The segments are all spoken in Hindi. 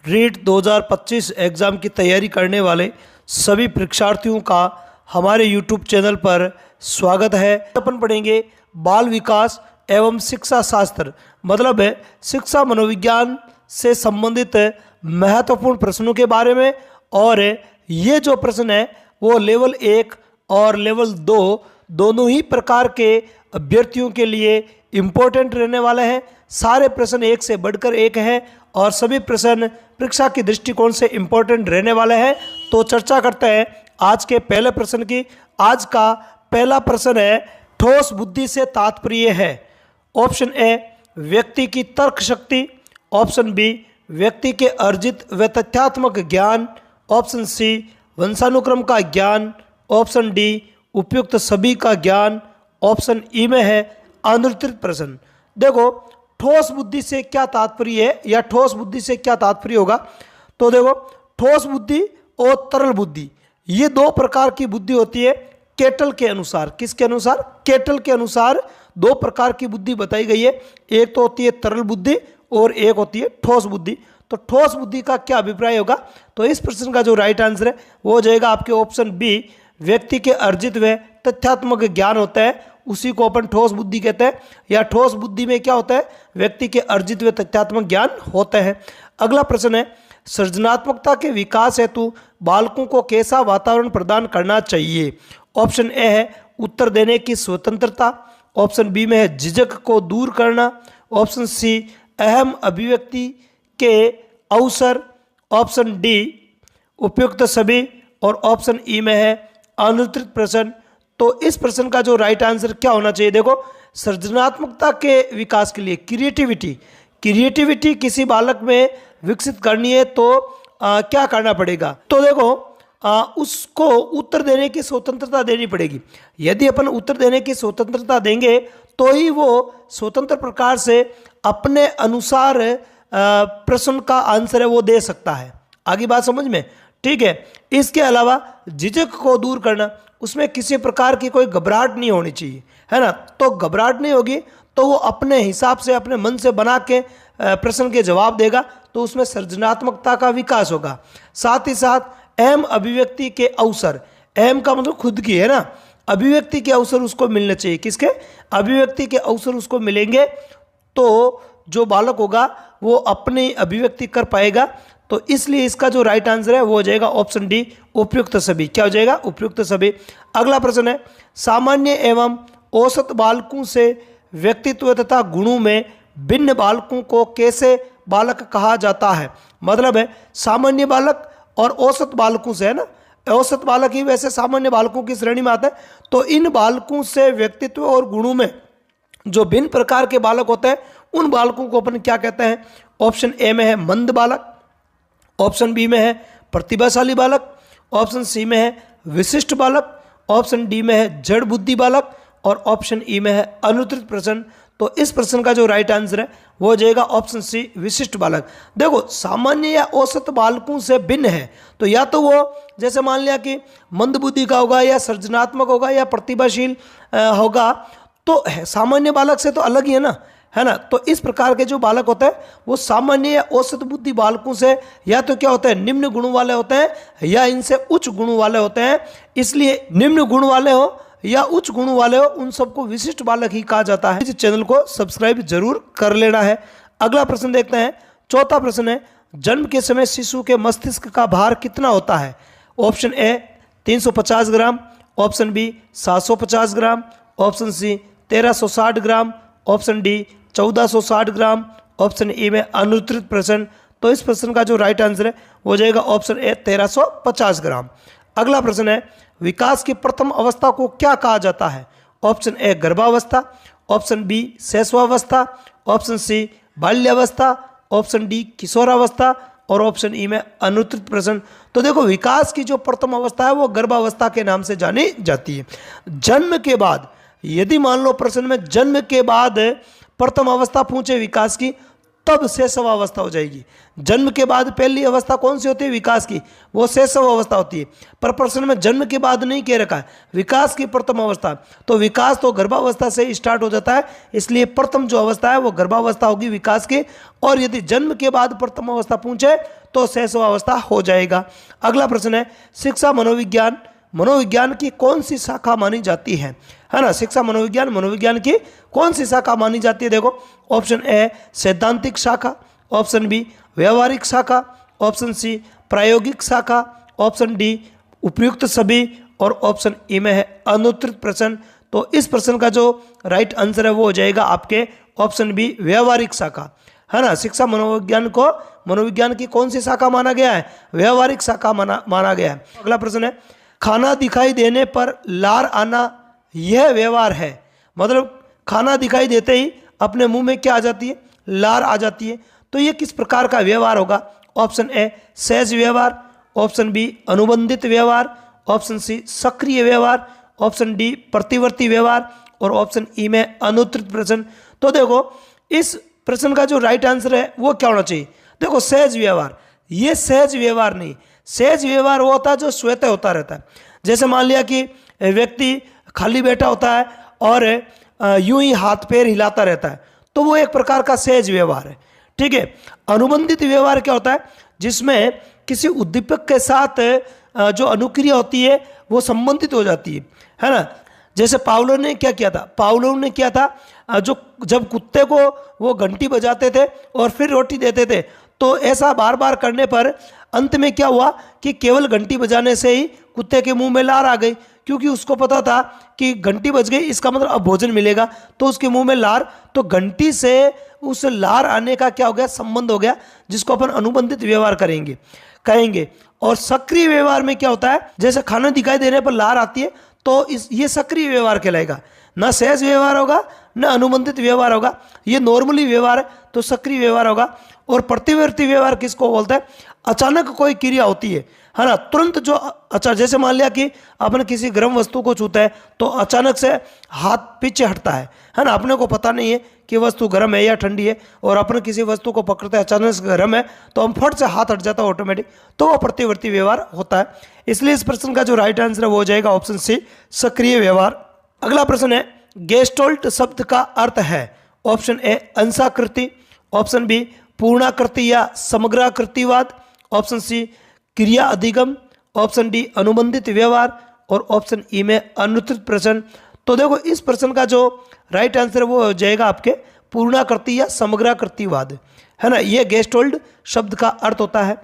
रीट 2025 एग्ज़ाम की तैयारी करने वाले सभी परीक्षार्थियों का हमारे यूट्यूब चैनल पर स्वागत है। अपन पढ़ेंगे बाल विकास एवं शिक्षा शास्त्र, मतलब है शिक्षा मनोविज्ञान से संबंधित महत्वपूर्ण प्रश्नों के बारे में। और ये जो प्रश्न है वो लेवल 1 और लेवल 2 दोनों ही प्रकार के अभ्यर्थियों के लिए इम्पोर्टेंट रहने वाले हैं। सारे प्रश्न एक से बढ़कर एक हैं और सभी प्रश्न परीक्षा के दृष्टिकोण से इम्पोर्टेंट रहने वाले हैं। तो चर्चा करते हैं आज के पहले प्रश्न की। आज का पहला प्रश्न है, ठोस बुद्धि से तात्पर्य है। ऑप्शन ए, व्यक्ति की तर्क शक्ति। ऑप्शन बी, व्यक्ति के अर्जित व तथ्यात्मक ज्ञान। ऑप्शन सी, वंशानुक्रम का ज्ञान। ऑप्शन डी, उपयुक्त सभी का ज्ञान। ऑप्शन ई में है अनुत्तरित प्रश्न। देखो, ठोस बुद्धि से क्या तात्पर्य है या ठोस बुद्धि से क्या तात्पर्य होगा। तो देखो, ठोस बुद्धि और तरल बुद्धि, ये दो प्रकार की बुद्धि होती है केटल के अनुसार। किसके अनुसार? केटल के अनुसार दो प्रकार की बुद्धि बताई गई है। एक तो होती है तरल बुद्धि और एक होती है ठोस बुद्धि। तो ठोस बुद्धि का क्या अभिप्राय होगा? तो इस प्रश्न का जो राइट आंसर है वो हो जाएगा आपके ऑप्शन बी, व्यक्ति के अर्जित व तथ्यात्मक ज्ञान होता है, उसी को अपन ठोस बुद्धि कहते हैं। या ठोस बुद्धि में क्या होता है? व्यक्ति के अर्जित व तथ्यात्मक ज्ञान होते हैं। अगला प्रश्न है, सृजनात्मकता के विकास हेतु बालकों को कैसा वातावरण प्रदान करना चाहिए। ऑप्शन ए है उत्तर देने की स्वतंत्रता। ऑप्शन बी में है झिझक को दूर करना। ऑप्शन सी, अहम अभिव्यक्ति के अवसर। ऑप्शन डी, उपयुक्त सभी। और ऑप्शन ई में है अनुत्तरित प्रश्न। तो इस प्रश्न का जो राइट आंसर क्या होना चाहिए? देखो, सृजनात्मकता के विकास के लिए क्रिएटिविटी किसी बालक में विकसित करनी है तो क्या करना पड़ेगा? तो देखो, उसको उत्तर देने की स्वतंत्रता देनी पड़ेगी। यदि अपन उत्तर देने की स्वतंत्रता देंगे तो ही वो स्वतंत्र प्रकार से अपने अनुसार प्रश्न का आंसर है वो दे सकता है। आगे बात समझ में? ठीक है। इसके अलावा झिझक को दूर करना, उसमें किसी प्रकार की कोई घबराहट नहीं होनी चाहिए, है ना। तो घबराहट नहीं होगी तो वो अपने हिसाब से अपने मन से बना के प्रश्न के जवाब देगा, तो उसमें सृजनात्मकता का विकास होगा। साथ ही साथ अहम अभिव्यक्ति के अवसर, अहम का मतलब खुद की, है ना। अभिव्यक्ति के अवसर उसको मिलने चाहिए। किसके? अभिव्यक्ति के अवसर उसको मिलेंगे तो जो बालक होगा वो अपनी अभिव्यक्ति कर पाएगा। तो इसलिए इसका जो राइट आंसर है वो हो जाएगा ऑप्शन डी, उपयुक्त सभी। क्या हो जाएगा? उपयुक्त सभी। अगला प्रश्न है, सामान्य एवं औसत बालकों से व्यक्तित्व तथा गुणों में भिन्न बालकों को कैसे बालक कहा जाता है। मतलब है सामान्य बालक और औसत बालकों से, है ना। औसत बालक ही वैसे सामान्य बालकों की श्रेणी में आता है। तो इन बालकों से व्यक्तित्व और गुणों में जो भिन्न प्रकार के बालक होते हैं उन बालकों को अपन क्या कहते हैं? ऑप्शन ए में है मंद बालक। ऑप्शन बी में है प्रतिभाशाली बालक। ऑप्शन सी में है विशिष्ट बालक। ऑप्शन डी में है जड़ बुद्धि बालक। और ऑप्शन ई में है अनुत्तरित प्रश्न। तो इस प्रश्न का जो राइट आंसर है वो हो जाएगा ऑप्शन सी, विशिष्ट बालक। देखो, सामान्य या औसत बालकों से भिन्न है तो या तो वो जैसे मान लिया कि मंद बुद्धि का होगा या सृजनात्मक होगा या प्रतिभाशील होगा, तो सामान्य बालक से तो अलग ही है ना। तो इस प्रकार के जो बालक होते हैं वो सामान्य या औसत बुद्धि बालकों से या तो क्या होते हैं? निम्न गुणों वाले होते हैं या इनसे उच्च गुणों वाले होते हैं। इसलिए निम्न गुण वाले हो या उच्च गुण वाले हो, उन सबको विशिष्ट बालक ही कहा जाता है। इस चैनल को सब्सक्राइब जरूर कर लेना है। अगला प्रश्न देखते हैं। चौथा प्रश्न है, जन्म के समय शिशु के मस्तिष्क का भार कितना होता है। Option A 350 gram. Option B 750 gram. Option C 1360 gram. Option D 1460 gram. Option E में अनुत्तरित प्रश्न। तो इस प्रश्न का जो राइट आंसर है वो हो जाएगा ऑप्शन ए 1350 ग्राम। अगला प्रश्न है, विकास की प्रथम अवस्था को क्या कहा जाता है। ऑप्शन ए गर्भावस्था। ऑप्शन बी शैशवावस्था। ऑप्शन सी बाल्यावस्था। ऑप्शन डी किशोरावस्था। और ऑप्शन ई में अनुत्तरित प्रश्न। तो देखो, विकास की जो प्रथम अवस्था है वो गर्भावस्था के नाम से जानी जाती है। जन्म के बाद, यदि मान लो प्रश्न में जन्म के बाद प्रथम अवस्था पूछे विकास की, तब शैशव अवस्था हो जाएगी। जन्म के बाद पहली अवस्था कौन सी होती है विकास की, वो शैशव अवस्था होती है। पर प्रश्न में जन्म के बाद नहीं कह रखा है, विकास की प्रथम अवस्था। तो विकास तो गर्भावस्था से स्टार्ट हो जाता है, इसलिए प्रथम जो अवस्था है वो गर्भावस्था होगी विकास की। और यदि जन्म के बाद प्रथम अवस्था पूछे तो शैशव अवस्था हो जाएगा। अगला प्रश्न है, शिक्षा मनोविज्ञान मनोविज्ञान की कौन सी शाखा मानी जाती है ना। शिक्षा मनोविज्ञान मनोविज्ञान की कौन सी शाखा मानी जाती है। देखो ऑप्शन ए सैद्धांतिक शाखा, ऑप्शन बी व्यवहारिक शाखा, ऑप्शन सी प्रायोगिक शाखा, ऑप्शन डी उपयुक्त सभी, और ऑप्शन ई में है अनुत्तरित प्रश्न। तो इस प्रश्न का जो राइट आंसर है वो हो जाएगा आपके ऑप्शन बी व्यवहारिक शाखा, है ना। शिक्षा मनोविज्ञान को मनोविज्ञान की कौन सी शाखा माना गया है, व्यवहारिक शाखा माना गया है। अगला प्रश्न है, खाना दिखाई देने पर लार आना यह व्यवहार है। मतलब खाना दिखाई देते ही अपने मुंह में क्या आ जाती है, लार आ जाती है। तो ये किस प्रकार का व्यवहार होगा। ऑप्शन ए सहज व्यवहार, ऑप्शन बी अनुबंधित व्यवहार, ऑप्शन सी सक्रिय व्यवहार, ऑप्शन डी प्रतिवर्ती व्यवहार, और ऑप्शन ई में अनुत्तरित प्रश्न। तो देखो इस प्रश्न का जो राइट आंसर है वो क्या होना चाहिए। देखो सहज व्यवहार, ये सहज व्यवहार नहीं, सहज व्यवहार वो होता है जो स्वतः होता रहता है। जैसे मान लिया कि व्यक्ति खाली बैठा होता है और यूं ही हाथ पैर हिलाता रहता है, तो वो एक प्रकार का सहज व्यवहार है, ठीक है। अनुबंधित व्यवहार क्या होता है, जिसमें किसी उद्दीपक के साथ जो अनुक्रिया होती है वो संबंधित हो जाती है ना। जैसे पावलो ने क्या किया था, पावलो ने किया था जो जब कुत्ते को वो घंटी बजाते थे और फिर रोटी देते थे, तो ऐसा बार बार करने पर अंत में क्या हुआ कि केवल घंटी बजाने से ही कुत्ते के मुंह में लार आ गई, क्योंकि उसको पता था कि घंटी बज गई इसका मतलब अब भोजन मिलेगा, तो उसके मुंह में लार, तो घंटी से उस लार आने का क्या हो गया, संबंध हो गया, जिसको अपन अनुबंधित व्यवहार कहेंगे। और सक्रिय व्यवहार में क्या होता है, जैसे खाना दिखाई देने पर लार आती है तो ये सक्रिय व्यवहार कहलाएगा, ना सहज व्यवहार होगा न अनुबंधित व्यवहार होगा, ये नॉर्मली व्यवहार है तो सक्रिय व्यवहार होगा। और प्रतिवर्ती व्यवहार किसको बोलते हैं, अचानक कोई क्रिया होती है ना, तुरंत जो अच्छा, जैसे मान लिया कि अपन किसी गर्म वस्तु को छूता है तो अचानक से हाथ पीछे हटता है ना, अपने को पता नहीं है कि वस्तु गर्म है या ठंडी है, और अपन किसी वस्तु को पकड़ते हैं अचानक से गर्म है तो हम फट से हाथ हट जाता है ऑटोमेटिक, तो वो प्रतिवर्ती व्यवहार होता है। इसलिए इस प्रश्न का जो राइट आंसर है वो हो जाएगा ऑप्शन सी सक्रिय व्यवहार। अगला प्रश्न है, गेस्टोल्ट शब्द का अर्थ है। ऑप्शन ए अंशाकृति, ऑप्शन बी पूर्णाकृति या समग्राकृतिवाद, ऑप्शन सी क्रिया अधिगम, ऑप्शन डी अनुबंधित व्यवहार, और ऑप्शन ई में अनुत्तरित प्रश्न। तो देखो इस प्रश्न का जो राइट आंसर वो हो जाएगा आपके पूर्णाकृति या समग्राकृतिवाद, है ना। ये गेस्टोल्ट शब्द का अर्थ होता है।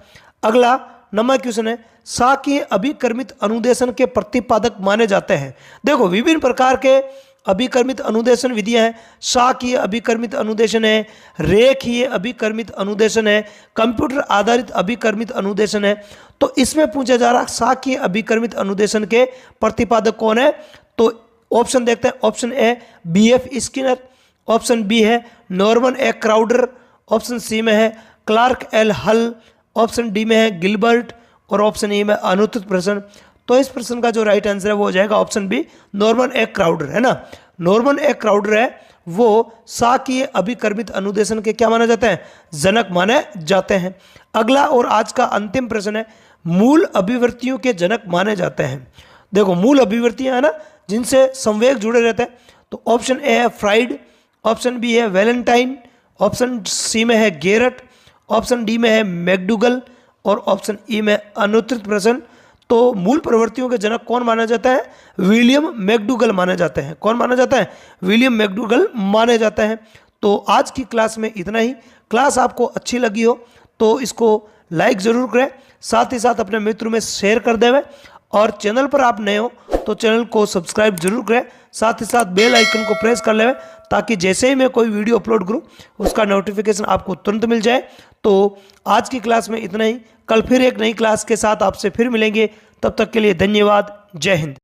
अगला नंबर क्वेश्चन है, साकीय अभिकर्मित अनुदेशन के प्रतिपादक माने जाते हैं। देखो विभिन्न प्रकार के अभिकर्मित अनुदेशन विधियां हैं। साकीय अभिकर्मित अनुदेशन है, रेखीय अभिकर्मित अनुदेशन है, कंप्यूटर आधारित अभिकर्मित अनुदेशन है। तो इसमें पूछा जा रहा साकीय अभिकर्मित अनुदेशन के प्रतिपादक कौन है। तो ऑप्शन देखते हैं, option A BF Skinner, option B है Norman A Crowder, option C में है Clark L Hull, option D में है गिलबर्ट, और ऑप्शन ई में अनुत्तरित प्रश्न। तो इस प्रश्न का जो राइट आंसर है वो हो जाएगा option B Norman A Crowder, है ना। नॉर्मन ए क्राउडर है वो साकीय अभिकर्मित अनुदेशन के क्या माने जाते हैं, जनक माने जाते हैं। अगला और आज का अंतिम प्रश्न है, मूल अभिव्यक्तियों के जनक माने जाते हैं। देखो मूल अभिव्यक्तियां है ना जिनसे संवेग जुड़े रहते हैं। तो ऑप्शन ए है फ्राइड, ऑप्शन बी है वैलेंटाइन, ऑप्शन सी में है गेरट, ऑप्शन डी में है मैकडूगल, और ऑप्शन ई में अनुत्तरित प्रश्न। तो मूल प्रवृत्तियों के जनक कौन माना जाता है, विलियम मैकडूगल माने जाते हैं। कौन माना जाता है, विलियम मैकडूगल माने जाते हैं। तो आज की क्लास में इतना ही। क्लास आपको अच्छी लगी हो तो इसको लाइक ज़रूर करें, साथ ही साथ अपने मित्रों में शेयर कर देवें, और चैनल पर आप नए हो तो चैनल को सब्सक्राइब जरूर करें, साथ ही साथ बेल आइकन को प्रेस कर लें ताकि जैसे ही मैं कोई वीडियो अपलोड करूं उसका नोटिफिकेशन आपको तुरंत मिल जाए। तो आज की क्लास में इतना ही, कल फिर एक नई क्लास के साथ आपसे फिर मिलेंगे, तब तक के लिए धन्यवाद, जय हिंद।